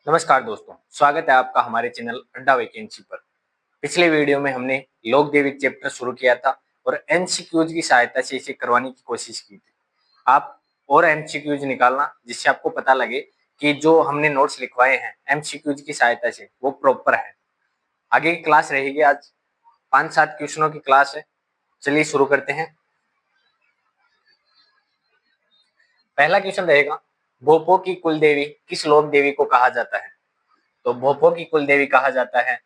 नमस्कार दोस्तों, स्वागत है आपका हमारे चैनल अड्डा वैकेंसी पर। पिछले वीडियो में हमने लोक देविक चैप्टर शुरू किया था और एमसीक्यूज की सहायता से इसे करवाने की कोशिश की थी। आप और एमसीक्यूज निकालना जिससे आपको पता लगे कि जो हमने नोट्स लिखवाए हैं एमसीक्यूज की सहायता से वो प्रॉपर है। आगे की क्लास रहेगी, आज 5-7 क्वेश्चनों की क्लास है। चलिए शुरू करते हैं। पहला क्वेश्चन रहेगा, भोपो की कुल देवी किस लोक देवी को कहा जाता है? तो भोपो की कुल देवी कहा जाता है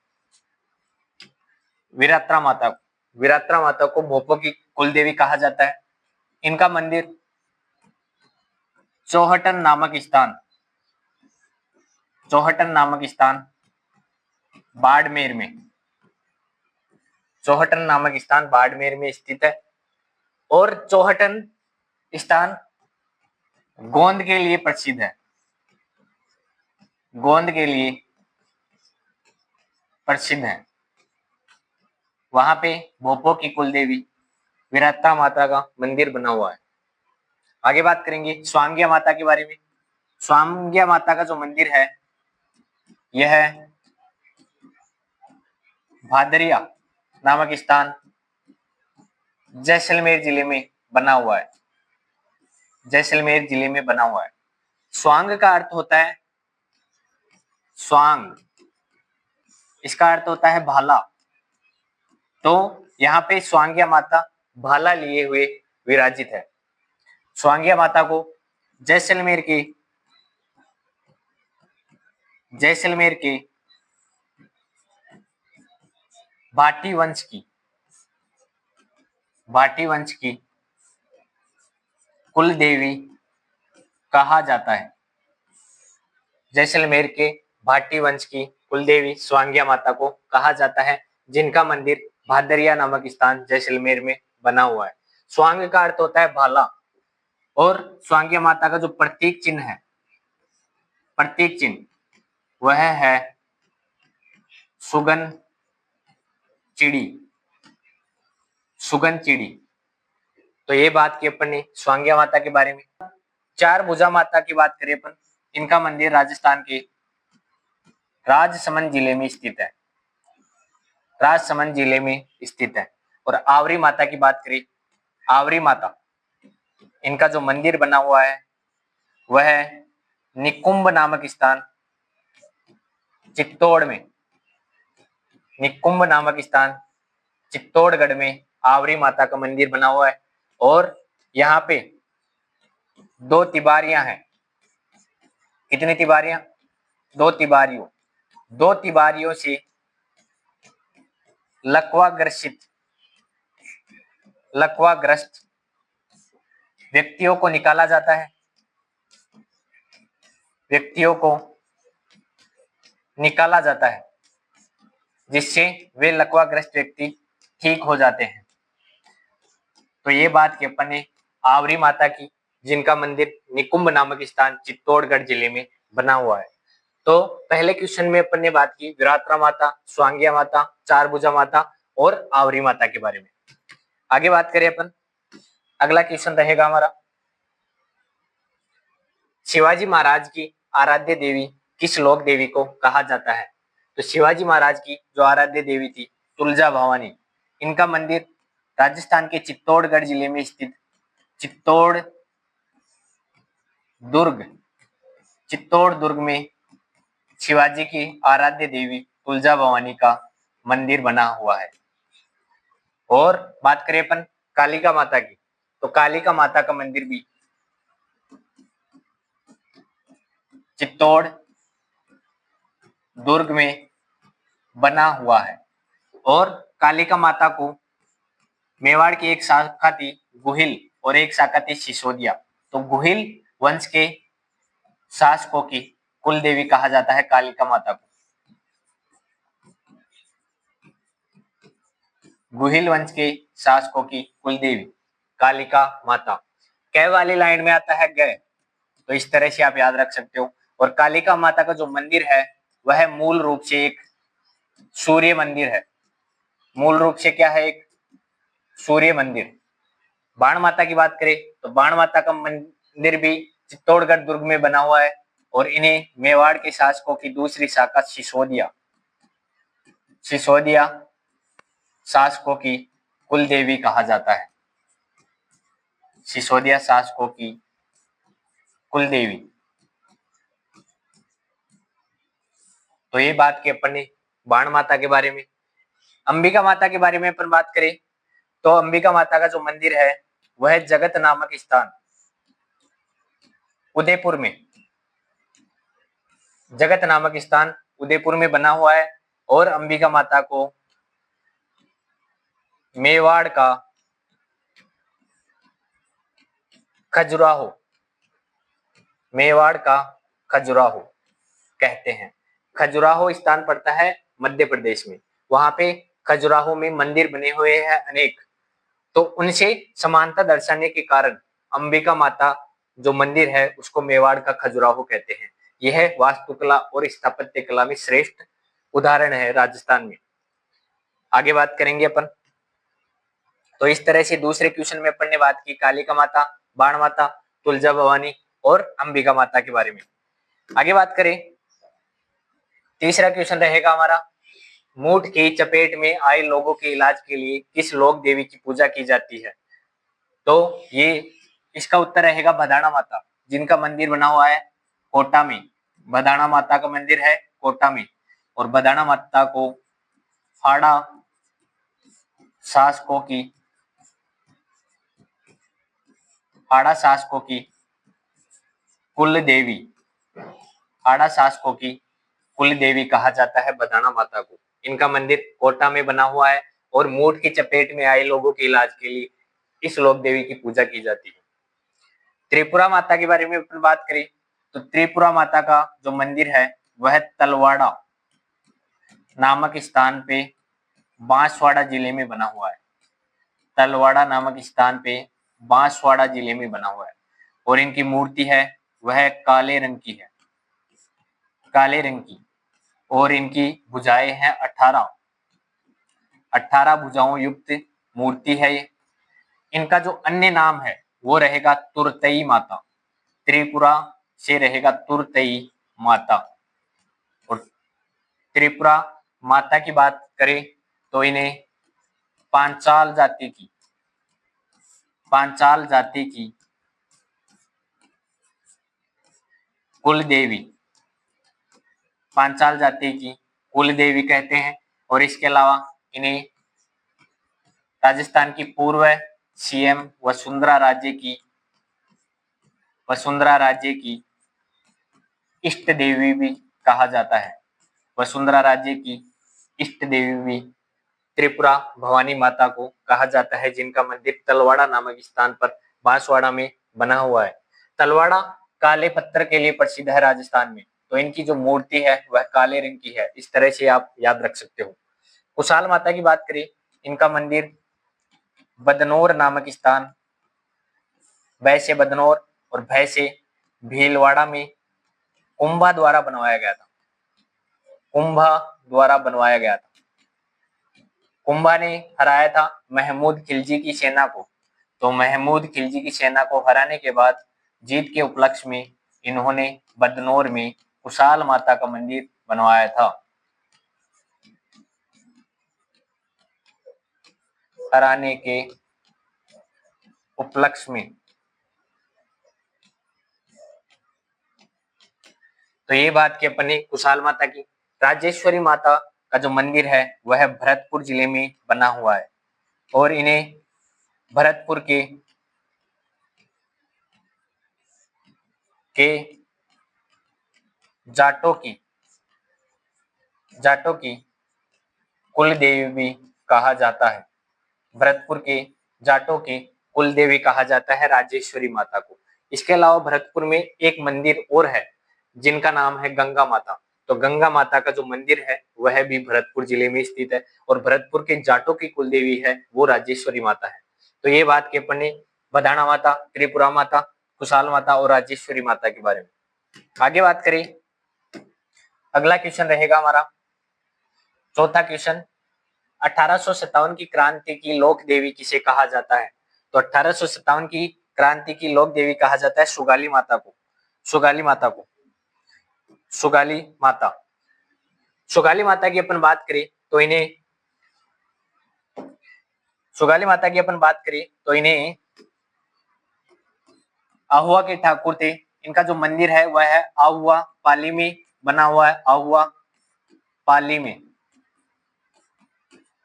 विरात्रा माता को। विरात्रा माता को भोपो की कुल देवी कहा जाता है। इनका मंदिर चौहटन नामक स्थान बाड़मेर में चौहटन नामक स्थान बाड़मेर में स्थित है। और चौहटन स्थान गोंद के लिए प्रसिद्ध है। गोंद के लिए प्रसिद्ध है। वहां पे भोपो की कुल देवी विरात्रा माता का मंदिर बना हुआ है। आगे बात करेंगे स्वांग्या माता के बारे में। स्वांग्या माता का जो मंदिर है यह भादरिया नामक स्थान जैसलमेर जिले में बना हुआ है। जैसलमेर जिले में बना हुआ है। स्वांग का अर्थ होता है स्वांग, इसका अर्थ होता है भाला। तो यहाँ पे स्वांग्या माता भाला लिए हुए विराजित है। स्वांग्या माता को जैसलमेर के भाटी वंश की कुल देवी कहा जाता है। जैसलमेर के भाटी वंश की कुल देवी स्वांग्या माता को कहा जाता है, जिनका मंदिर भादरिया नामक स्थान जैसलमेर में बना हुआ है। स्वांग का अर्थ होता है भाला और स्वांग्या माता का जो प्रतीक चिन्ह वह है सुगन चिड़ी। तो ये बात की अपन ने स्वांग्या माता के बारे में। चार भुजा माता की बात करें अपन, इनका मंदिर राजस्थान के राजसमंद जिले में स्थित है। और आवरी माता की बात करें, आवरी माता इनका जो मंदिर बना हुआ है वह निकुंभ नामक स्थान चित्तौड़गढ़ में आवरी माता का मंदिर बना हुआ है। और यहाँ पे दो तिबारियां हैं। कितनी तिबारियां? दो तिबारियों से लकवाग्रस्त व्यक्तियों को निकाला जाता है जिससे वे लकवाग्रस्त व्यक्ति ठीक हो जाते हैं। तो ये बात की अपन ने आवरी माता की, जिनका मंदिर निकुंभ नामक स्थान चित्तौड़गढ़ जिले में बना हुआ है। तो पहले क्वेश्चन में अपन ने बात की विरात्रा माता, स्वांग्या माता, चार भुजा माता और आवरी माता के बारे में। आगे बात करें अपन, अगला क्वेश्चन रहेगा हमारा, शिवाजी महाराज की आराध्य देवी किस लोक देवी को कहा जाता है? तो शिवाजी महाराज की जो आराध्य देवी थी तुलजा भवानी, इनका मंदिर राजस्थान के चित्तौड़गढ़ जिले में स्थित चित्तौड़ दुर्ग में शिवाजी की आराध्य देवी तुलजा भवानी का मंदिर बना हुआ है। और बात करें अपन कालिका माता की, तो कालिका माता का मंदिर भी चित्तौड़ दुर्ग में बना हुआ है। और कालिका माता को मेवाड़ की एक शाखा थी गुहिल और एक शाखा थी सिसोदिया। तो गुहिल वंश के शासकों की कुल देवी कहा जाता है कालिका माता को। गुहिल वंश के शासकों की कुल देवी कालिका माता। कै वाली लाइन में आता है गए, तो इस तरह से आप याद रख सकते हो। और कालिका माता का जो मंदिर है वह मूल रूप से एक सूर्य मंदिर है। मूल रूप से क्या है? एक सूर्य मंदिर। बाण माता की बात करें तो बाण माता का मंदिर भी चित्तौड़गढ़ दुर्ग में बना हुआ है। और इन्हें मेवाड़ के शासकों की दूसरी शाखा सिसोदिया शासकों की कुल देवी कहा जाता है। सिसोदिया शासकों की कुल देवी। तो ये बात की अपन ने बाण माता के बारे में। अंबिका माता के बारे में अपन बात करें तो अंबिका माता का जो मंदिर है वह जगत नामक स्थान उदयपुर में, जगत नामक स्थान उदयपुर में बना हुआ है। और अंबिका माता को मेवाड़ का खजुराहो, मेवाड़ का खजुराहो कहते हैं। खजुराहो स्थान पड़ता है मध्य प्रदेश में। वहां पे खजुराहो में मंदिर बने हुए हैं अनेक, तो उनसे समानता दर्शाने के कारण अंबिका माता जो मंदिर है उसको मेवाड़ का खजुराहो कहते हैं। यह वास्तुकला और स्थापत्य कला में श्रेष्ठ उदाहरण है राजस्थान में। आगे बात करेंगे अपन। तो इस तरह से दूसरे क्वेश्चन में अपन ने बात की कालिका माता, बाण माता, तुलजा भवानी और अंबिका माता के बारे में। आगे बात करें, तीसरा क्वेश्चन रहेगा हमारा, मूठ की चपेट में आए लोगों के इलाज के लिए किस लोक देवी की पूजा की जाती है? तो ये इसका उत्तर रहेगा बदाणा माता, जिनका मंदिर बना हुआ है कोटा में। बदाणा माता का मंदिर है कोटा में। और बदाणा माता को हाड़ा शासकों की कुल देवी, हाड़ा शासकों की कुल देवी कहा जाता है बदाणा माता को। इनका मंदिर कोटा में बना हुआ है और मूठ की चपेट में आए लोगों के इलाज के लिए इस लोक देवी की पूजा की जाती है। त्रिपुरा माता के बारे में अपन बात करें तो त्रिपुरा माता का जो मंदिर है वह तलवाड़ा नामक स्थान पे बांसवाड़ा जिले में बना हुआ है। तलवाड़ा नामक स्थान पे बांसवाड़ा जिले में बना हुआ है। और इनकी मूर्ति है वह काले रंग की है, काले रंग की। और इनकी भुजाएं हैं 18 भुजाओं युक्त मूर्ति है ये। इनका जो अन्य नाम है वो रहेगा तुरतई माता, त्रिपुरा से रहेगा तुरतई माता। और त्रिपुरा माता की बात करें तो इन्हें पांचाल जाति की कुल देवी, पांचाल जाति की कुल देवी कहते हैं। और इसके अलावा इन्हें राजस्थान की पूर्व सीएम वसुंधरा राज्य की इष्ट देवी भी कहा जाता है। वसुंधरा राज्य की इष्ट देवी भी त्रिपुरा भवानी माता को कहा जाता है, जिनका मंदिर तलवाड़ा नामक स्थान पर बांसवाड़ा में बना हुआ है। तलवाड़ा काले पत्थर के लिए प्रसिद्ध है राजस्थान में। तो इनकी जो मूर्ति है वह काले रंग की है। इस तरह से आप याद रख सकते हो। कुशाल माता की बात करें, इनका मंदिर बदनौर नामक स्थान, बै से बदनौर और भय से भीलवाड़ा में कुंभा द्वारा बनवाया गया था। कुंभा ने हराया था महमूद खिलजी की सेना को। तो महमूद खिलजी की सेना को हराने के बाद जीत के उपलक्ष्य में इन्होंने बदनौर में कुशाल माता का मंदिर बनवाया था। हराने के उपलक्ष्य में। तो ये बात की अपने कुशाल माता की। राजेश्वरी माता का जो मंदिर है वह भरतपुर जिले में बना हुआ है। और इन्हें भरतपुर के जाटों की कुल देवी भी कहा जाता है। भरतपुर के जाटों की कुल देवी कहा जाता है राजेश्वरी माता को। इसके अलावा भरतपुर में एक मंदिर और है जिनका नाम है गंगा माता। तो गंगा माता का जो मंदिर है वह भी भरतपुर जिले में स्थित है। और भरतपुर के जाटों की कुल देवी है वो राजेश्वरी माता है। तो ये बात के अपन ने बदाणा माता, त्रिपुरा माता, कुशाल माता और राजेश्वरी माता के बारे में। आगे बात करें, अगला क्वेश्चन रहेगा हमारा चौथा क्वेश्चन, 1857 की क्रांति की लोक देवी किसे कहा जाता है? तो 1857 की क्रांति की लोक देवी कहा जाता है सुगाली माता को। सुगाली माता। सुगाली माता की अपन बात करें तो इन्हें आहुआ के ठाकुर थे। इनका जो मंदिर है वह है आहुआ पाली में बना हुआ है, आहुआ पाली में।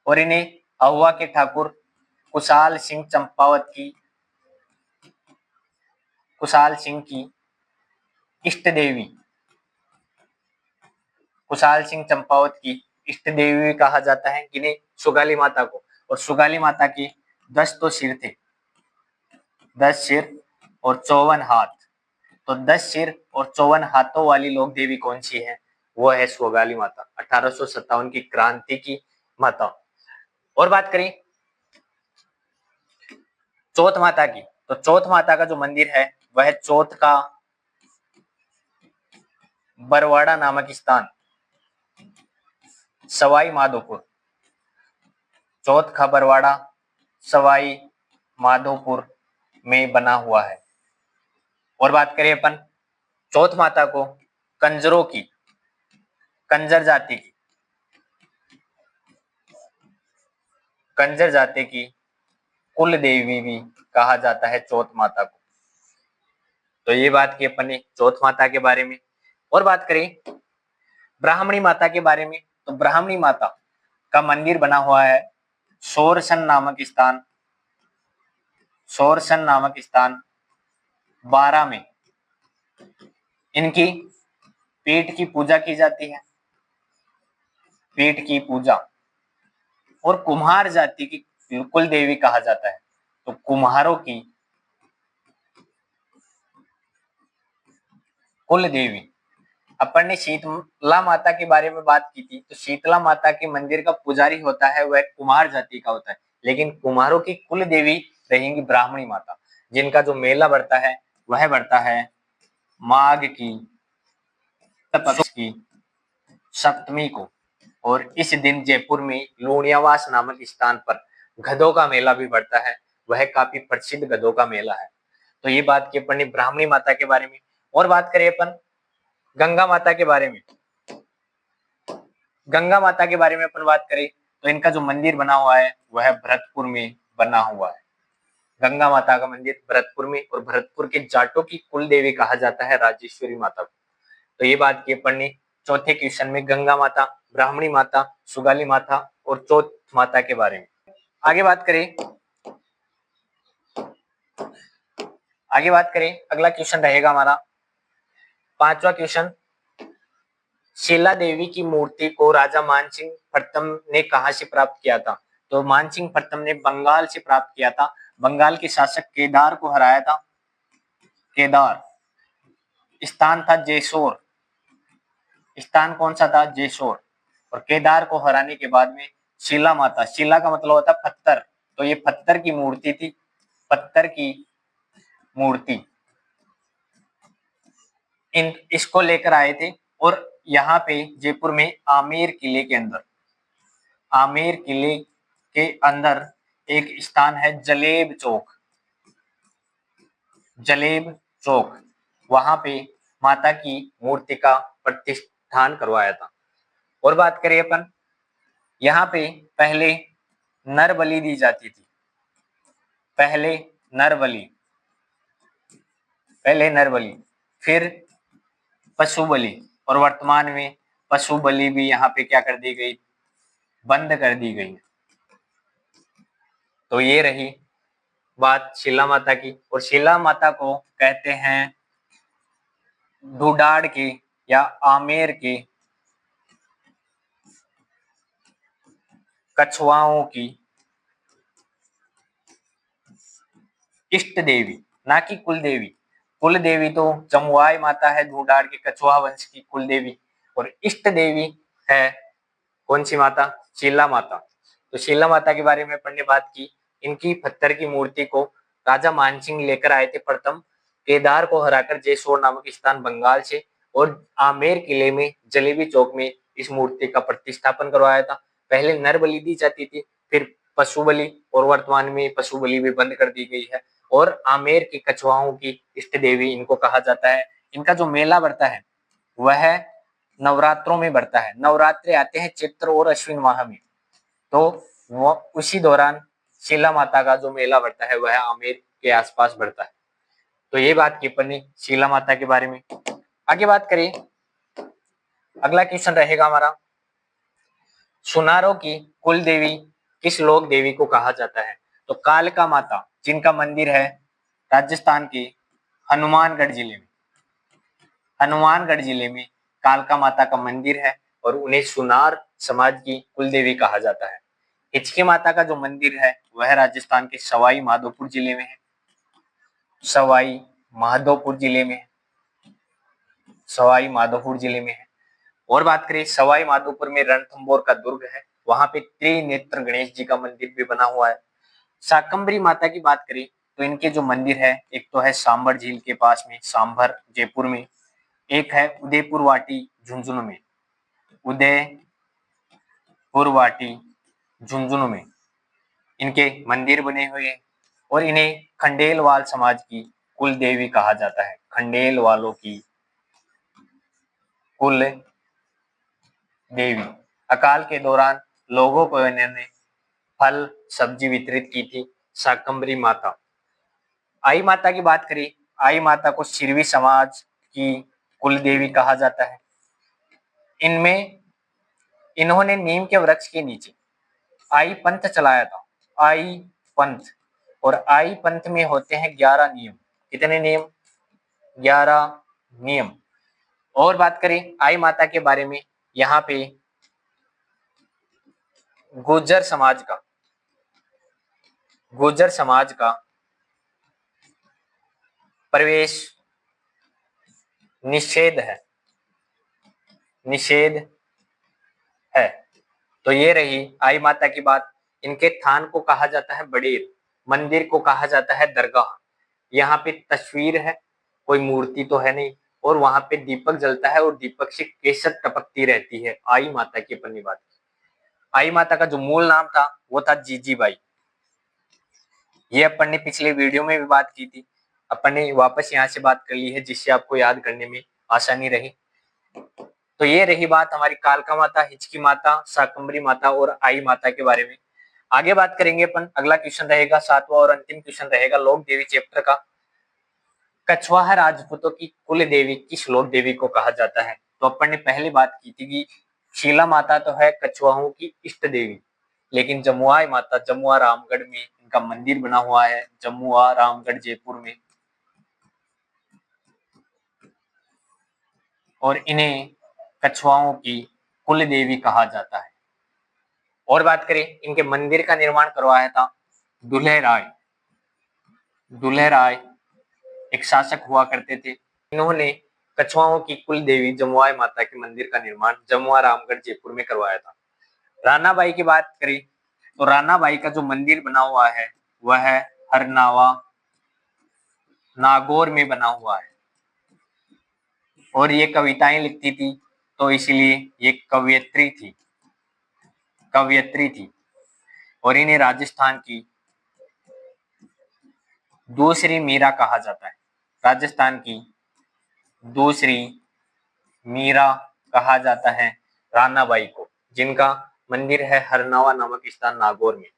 और इन्हें आहुआ के ठाकुर कुशाल सिंह की इष्ट देवी कहा जाता है किन्हें, सुगाली माता को। और सुगाली माता के 10 तो सिर थे, 10 सिर और 54 हाथ। तो 10 सिर और 54 हाथों वाली लोक देवी कौन सी है, वो है सुगाली माता, 1857 की क्रांति की माता। और बात करें चौथ माता की, तो चौथ माता का जो मंदिर है वह चौथ का बरवाड़ा नामक स्थान, सवाई माधोपुर। चौथ का बरवाड़ा सवाई माधोपुर में बना हुआ है। और बात करें अपन चौथ माता को कंजरों की, कंजर जाति की कुल देवी भी कहा जाता है चौथ माता को। तो ये बात की अपन ने चौथ माता के बारे में। और बात करें ब्राह्मणी माता के बारे में, तो ब्राह्मणी माता का मंदिर बना हुआ है सोरसन नामक स्थान 12 में। इनकी पेट की पूजा की जाती है, पेट की पूजा। और कुम्हार जाति की कुल देवी कहा जाता है। तो कुम्हारों की कुल देवी। अपन ने शीतला माता के बारे में बात की थी, तो शीतला माता के मंदिर का पुजारी होता है वह कुम्हार जाति का होता है, लेकिन कुम्हारों की कुल देवी रहेंगी ब्राह्मणी माता, जिनका जो मेला बढ़ता है वह बढ़ता है माघ की पक्ष की सप्तमी को। और इस दिन जयपुर में लूणियावास नामक स्थान पर गधों का मेला भी बढ़ता है, वह काफी प्रसिद्ध गधों का मेला है। तो ये बात की अपन ने ब्राह्मणी माता के बारे में। और बात करें अपन गंगा माता के बारे में, गंगा माता के बारे में अपन बात करें तो इनका जो मंदिर बना हुआ है वह भरतपुर में बना हुआ है। गंगा माता का मंदिर भरतपुर में, और भरतपुर के जाटों की कुल देवी कहा जाता है राजेश्वरी माता को। तो ये बात की अपन ने चौथे क्वेश्चन में गंगा माता, ब्राह्मणी माता, सुगाली माता और चौथ माता के बारे में। आगे बात करें अगला क्वेश्चन रहेगा हमारा 5वां क्वेश्चन। शीला देवी की मूर्ति को राजा मानसिंह प्रथम ने कहां से प्राप्त किया था, तो मानसिंह प्रथम ने बंगाल से प्राप्त किया था। बंगाल के शासक केदार को हराया था। केदार स्थान था जेसोर, स्थान कौन सा था, जेसोर। और केदार को हराने के बाद में शीला माता, शीला का मतलब होता है पत्थर, तो ये पत्थर की मूर्ति थी, पत्थर की मूर्ति इसको लेकर आए थे। और यहाँ पे जयपुर में आमेर किले के अंदर एक स्थान है जलेब चौक, वहां पे माता की मूर्ति का प्रतिष्ठान करवाया था। और बात करें अपन, यहाँ पे पहले नर बलि दी जाती थी, पहले नर बलि, फिर पशु बलि, और वर्तमान में पशु बलि भी यहाँ पे क्या कर दी गई, बंद कर दी गई। तो ये रही बात शीला माता की। और शीला माता को कहते हैं ढूडाड़ के या आमेर के कछुआओं की इष्ट देवी, ना कि कुल देवी। कुल देवी तो जमुआई माता है, ढूडाड़ के कछुआ वंश की कुल देवी। और इष्ट देवी है कौन सी माता, शीला माता। तो शीला माता के बारे में अपन ने बात की। इनकी पत्थर की मूर्ति को राजा मानसिंह लेकर आए थे प्रथम, केदार को हराकर जेसोर नामक स्थान बंगाल से, और आमेर किले में जलेबी चौक में इस मूर्ति का प्रतिष्ठापन करवाया था। पहले नर बलि दी जाती थी, फिर पशु बलि, और वर्तमान में पशु बलि भी बंद कर दी गई है। और आमेर की कछुआओं की इष्ट देवी इनको कहा जाता है। इनका जो मेला बढ़ता है वह नवरात्रों में बढ़ता है। नवरात्रि आते हैं चैत्र और अश्विन माह में, तो वो उसी दौरान शीला माता का जो मेला बढ़ता है वह आमेर के आसपास बढ़ता है। तो ये बात की अपन ने शीला माता के बारे में। आगे बात करें, अगला क्वेश्चन रहेगा हमारा, सुनारों की कुल देवी किस लोक देवी को कहा जाता है? तो कालका माता, जिनका मंदिर है राजस्थान के हनुमानगढ़ जिले में। हनुमानगढ़ जिले में कालका माता का मंदिर है और उन्हें सुनार समाज की कुल देवी कहा जाता है। हिचकी माता का जो मंदिर है वह राजस्थान के सवाई माधोपुर जिले में है। सवाई माधोपुर जिले में है। सवाई माधोपुर जिले में है। और बात करें, सवाई माधोपुर में रणथंभौर का दुर्ग है, वहां पे त्रिनेत्र गणेश जी का मंदिर भी बना हुआ है। शाकंभरी माता की बात करें तो इनके जो मंदिर है, एक तो है सांभर झील के पास में सांभर जयपुर में, एक है उदयपुर वाटी झुंझुनू में, उदयपुर वाटी झुंझुनू में इनके मंदिर बने हुए हैं। और इन्हें खंडेलवाल समाज की कुल देवी कहा जाता है। खंडेल वालों की कुल देवी। अकाल के दौरान लोगों को इन्होंने फल सब्जी वितरित की थी। शाकंभरी माता। आई माता की बात करें, आई माता को सिरवी समाज की कुल देवी कहा जाता है। इनमें इन्होंने नीम के वृक्ष के नीचे आई पंथ चलाया था। आई पंथ, और आई पंथ में होते हैं 11 नियम। कितने नियम? 11 नियम। और बात करें आई माता के बारे में, यहाँ पे गुर्जर समाज का प्रवेश निषेध है। तो ये रही आई माता की बात। इनके थान को कहा जाता है बड़ेर, मंदिर को कहा जाता है दरगाह। यहाँ पे तस्वीर है, कोई मूर्ति तो है नहीं, और वहां पे दीपक जलता है और दीपक से केसर टपकती रहती है। आई माता की अपनी बात। आई माता का जो मूल नाम था वो था जीजीबाई। ये अपन ने पिछले वीडियो में भी बात की थी, अपन ने वापस यहाँ से बात कर ली है, जिससे आपको याद करने में आसानी रही। तो ये रही बात हमारी कालका माता, हिचकी माता, शाकंभरी माता और आई माता के बारे में। आगे बात करेंगे अपन। अगला क्वेश्चन रहेगा, 7वां और अंतिम क्वेश्चन रहेगा लोक देवी चैप्टर का। कछवाहा राजपूतों की कुल देवी किस लोक देवी को कहा जाता है? तो अपन ने पहले बात की थी कि शीला माता तो है कछवाहों की इष्ट देवी, लेकिन जमुआ माता जमुआ रामगढ़ में इनका मंदिर बना हुआ है, जमुआ रामगढ़ जयपुर में, और इन्हें कछुआओं की कुल देवी कहा जाता है। और बात करें, इनके मंदिर का निर्माण करवाया था दुल्हे राय। दुल्हे राय एक शासक हुआ करते थे। इन्होंने कछुआओं की कुल देवी जमुआ माता के मंदिर का निर्माण जमुआ रामगढ़ जयपुर में करवाया था। रानाबाई की बात करें तो रानाबाई का जो मंदिर बना हुआ है वह है हरनावा नागौर में बना हुआ है, और ये कविताएं लिखती थी, तो इसलिए ये कवयित्री थी। और इन्हें राजस्थान की दूसरी मीरा कहा जाता है। राजस्थान की दूसरी मीरा कहा जाता है रानाबाई को, जिनका मंदिर है हरनावा नामक स्थान नागौर में।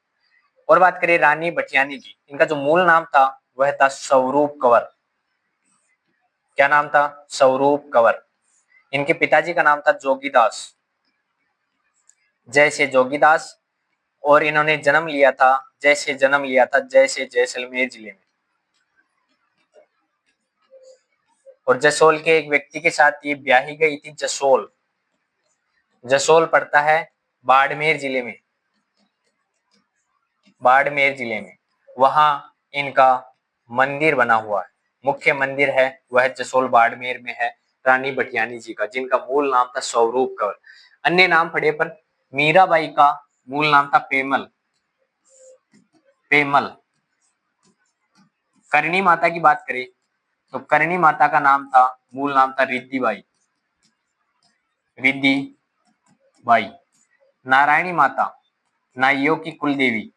और बात करें रानी भटियानी की, इनका जो मूल नाम था वह था स्वरूप कंवर। क्या नाम था? स्वरूप कंवर। इनके पिताजी का नाम था जोगीदास, जैसे जोगीदास, और इन्होंने जन्म लिया था जैसे जैसलमेर जिले में। और जसोल के एक व्यक्ति के साथ ये ब्याही गई थी। जसोल पड़ता है बाड़मेर जिले में। वहां इनका मंदिर बना हुआ है, मुख्य मंदिर है वह जसोल बाड़मेर में है, रानी भटियानी जी का, जिनका मूल नाम था स्वरूप कंवर। अन्य नाम पढ़े पर मीराबाई का मूल नाम था पेमल। करणी माता की बात करें तो करणी माता का मूल नाम था रिद्धिबाई। नारायणी माता नाइयों की कुल देवी,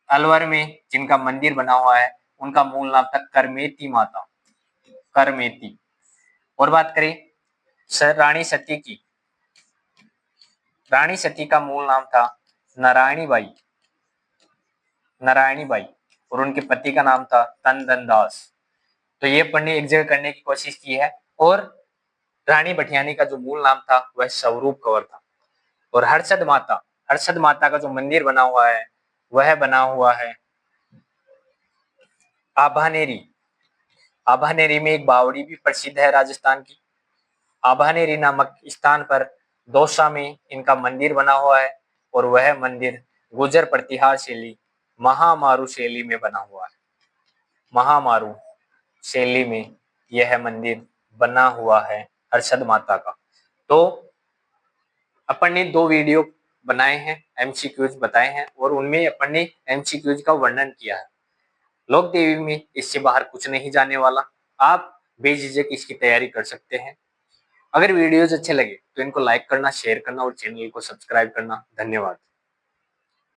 अलवर में जिनका मंदिर बना हुआ है उनका मूल नाम था करमेती माता। और बात करें रानी सती की, रानी सती का मूल नाम था नारायणी बाई, नारायणी बाई, और उनके पति का नाम था तनदन दास। तो ये पढ़ने एक जगह करने की कोशिश की है। और रानी भटियानी का जो मूल नाम था वह स्वरूप कंवर था। और हर्षद माता, हर्षद माता का जो मंदिर बना हुआ है वह बना हुआ है आभानेरी। आभानेरी में एक बावड़ी भी प्रसिद्ध है राजस्थान की। आभानेरी नामक स्थान पर दौसा में इनका मंदिर बना हुआ है, और वह मंदिर गुर्जर प्रतिहार शैली, महामारू शैली में बना हुआ है। महामारू शैली में यह मंदिर बना हुआ है हर्षद माता का। तो अपन ने 2 वीडियो बनाए हैं, एमसीक्यूज बताए हैं, और उनमें अपन ने एमसीक्यूज का वर्णन किया है। लोक देवी में इससे बाहर कुछ नहीं जाने वाला, आप बेझिझक इसकी तैयारी कर सकते हैं। अगर वीडियोज अच्छे लगे तो इनको लाइक करना, शेयर करना और चैनल को सब्सक्राइब करना। धन्यवाद।